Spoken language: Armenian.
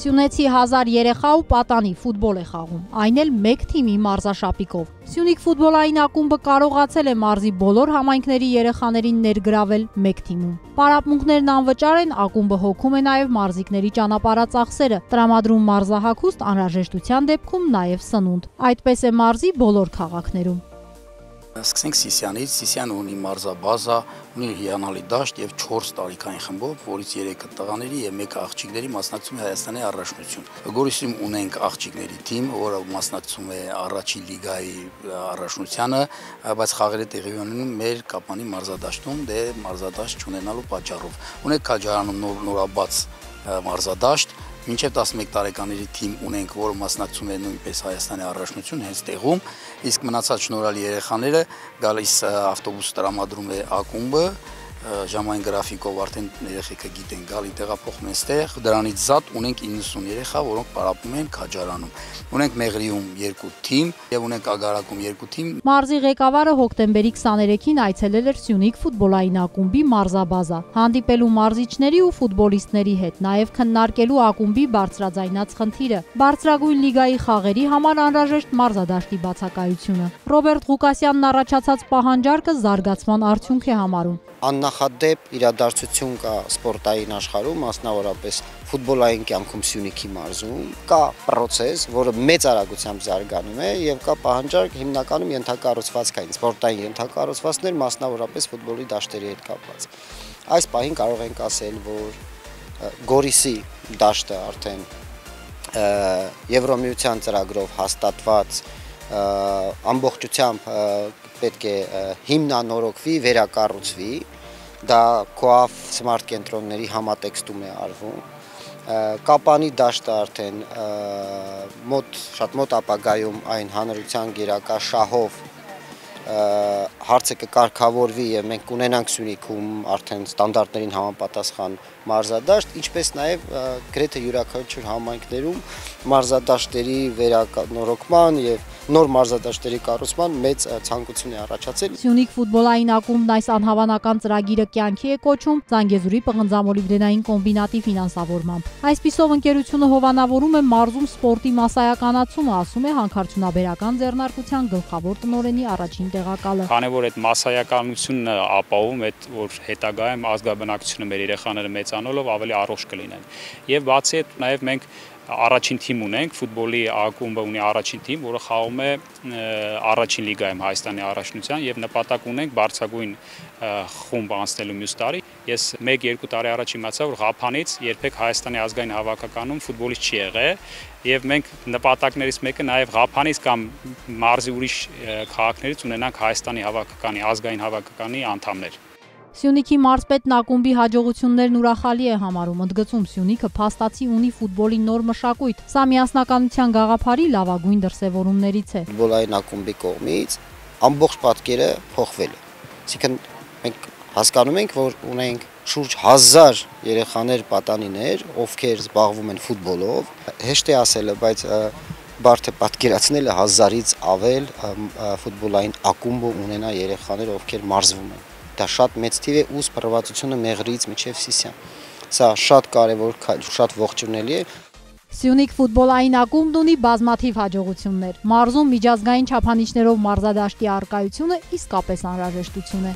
Սյունեցի 1000 երեխա ու պատանի ֆուտբոլ է խաղում, այն էլ մեկ թիմի մարզաշապիկով։ Սյունիք ֆուտբոլային ակումբը կարողացել է մարզի բոլոր համայնքների երեխաներին ներգրավել մեկ թիմում։ Պարապմունքներն անվճար են, ակումբը հոգում է նաև մարզիկների ճանապարհածախսերը, տրամադրում մարզահագուստ, անհրաժեշտության դեպքում նաև սնունդ։ Այդպես է մարզի բոլոր քաղաքներում։ Սկսենք Սիսյանից, Սիսյանը ունի մարզաբազա, ունի հիանալի դաշտ եւ 4 տարիքային խմբով, որից 3-ը տղաների եւ 1-ը աղջիկների մասնակցում է Հայաստանի առաջնություն։ Գորիսում ունենք աղջիկների թիմ, որը մասնակցում է առաջին լիգայի առաջնությանը, բայց խաղերը տեղի ունենում մեր Կապանի մարզադաշտում, դե մարզադաշտ չունենալու պատճառով։ Ունենք Քաջարանում նորաբաց մարզադաշտ, մինչև 11 տարեկաների թիմ ունենք, որը մասնակցում է նույնպես Հայաստանի առաջնություն հենց տեղում, իսկ մնացած շնորհալի երեխաները գալիս ավտոբուս տրամադրում է ակումբը, ժամային գրաֆիկով արդեն երեխեքը գիտեն գալի տեղափոխում են ստեղ, դրանից զատ ունենք 90 երեխա, որոնք պարապում են Քաջարանում։ Ունենք Մեղրիում 2 թիմ եւ ունենք Ագարակում 2 թիմ։ Մարզի ղեկավարը հոկտեմբերի 23-ին այցելել էր Սյունիք ֆուտբոլային ակումբի մարզաբազա, հանդիպելու մարզիչների ու ֆուտբոլիստների հետ, նաև քննարկելու ակումբի բարձրաձայնած խնդիրը, բարձրագույն լիգայի խաղերի համար անհրաժեշտ մարզադաշտի բացակայությունը։ Ռոբերտ Ղուկասյանն առաջացած պահանջարկը զարգացման արդյունք է համարում։ Աննախադեպ իրադարձություն կա սպորտային աշխարհում, մասնավորապես ֆուտբոլային կյանքում Սյունիքի մարզում, կա process, որը մեծ արագությամբ զարգանում է եւ կա պահանջարկ հիմնականում ենթակառուցվածքային, սպորտային ենթակառուցվածքներ, մասնավորապես ֆուտբոլի դաշտերի հետ կապված։ Այս պահին կարող ենք ասել, որ Գորիսի դաշտը արդեն Եվրոմիության ծրագրով հաստատված ամբողջությամբ պետք է հիմնանորոգվի, վերակառուցվի, դա ԿՕԱՖ սմարթ կենտրոնների համատեքստում է արվում։ Կապանի դաշտը արդեն շատ մոտ ապագայում այն հանրության գերակա շահով հարցը կկարգավորվի եւ մենք կունենանք Սյունիքում արդեն ստանդարտներին համապատասխան մարզադաշտ, ինչպես նաեւ գրեթե յուրաքանչյուր համայնքներում մարզադաշտերի վերանորոգման եւ նոր մարզադաշտերի կառուցման մեծ ցանկություն է առաջացել։ Սյունիք ֆուտբոլային ակումբն այս անհավանական ծրագիրը կյանքի է կոչում Զանգեզուրի պղնձամոլիբդենային կոմբինատի ֆինանսավորմամբ։ Այսպիսով ընկերությունը հովանավորում է մարզում սպորտի մասսայականացումը, ասում է հանքարդյունաբերական ձեռնարկության գլխավոր տնօրենի առաջին տեղակալը։ Քանի որ այդ մասսայականությունն ապահովում է, որ հետագայում ազգաբնակչությունը մեր երեխաները մեծանալով ավելի առողջ կլինեն։ Եվ բացի այդ նաև մենք առաջին թիմ ունենք, ֆուտբոլի ակումբը ունի առաջին թիմ, որը խաղում է առաջին լիգայում Հայաստանի առաջնության եւ նպատակ ունենք բարձրագույն խումբ անցնելու մյուս տարի։ Ես 1-2 տարի առաջ իմացա, որ Ղափանից երբեք Հայաստանի ազգային հավաքականում ֆուտբոլիստ չի եղել եւ մենք նպատակներից մեկը նաեւ Ղափանից կամ մարզի ուրիշ քաղաքներից ունենանք Հայաստանի հավաքականի, ազգային հավաքականի անդամներ։ Սյունիքի մարզպետն ակումբի հաջողություններն ուրախալի է համարում, ընդգծում Սյունիքը փաստացի ունի ֆուտբոլի նոր մշակույթ։ Սա միասնականության գաղափարի լավագույն դրսևորումներից է։ Ֆուտբոլային ակումբի կողմից ամբողջ պատկերը փոխվել է։ Այսինքն մենք հասկանում ենք, որ ունենք շուրջ 1000 երեխաներ, պատանիներ, ովքեր զբաղվում են ֆուտբոլով։ Հեշտ է ասելը, բայց բարդ է պատկերացնելը 1000-ից ավել ֆուտբոլային ակումբ ունենա երեխաներ, ովքեր մարզվում են։ Դա շատ մեծ թիվ է ու սպառվածությունը Մեղրիից մինչև Սիսյան։ Սա շատ կարևոր, շատ ողջունելի է։ Սյունիք ֆուտբոլային ակումբն ունի բազմաթիվ հաջողություններ։ Մարզում միջազգային չափանիշներով մարզադաշտի առկայությունը իսկապես անհրաժեշտություն է։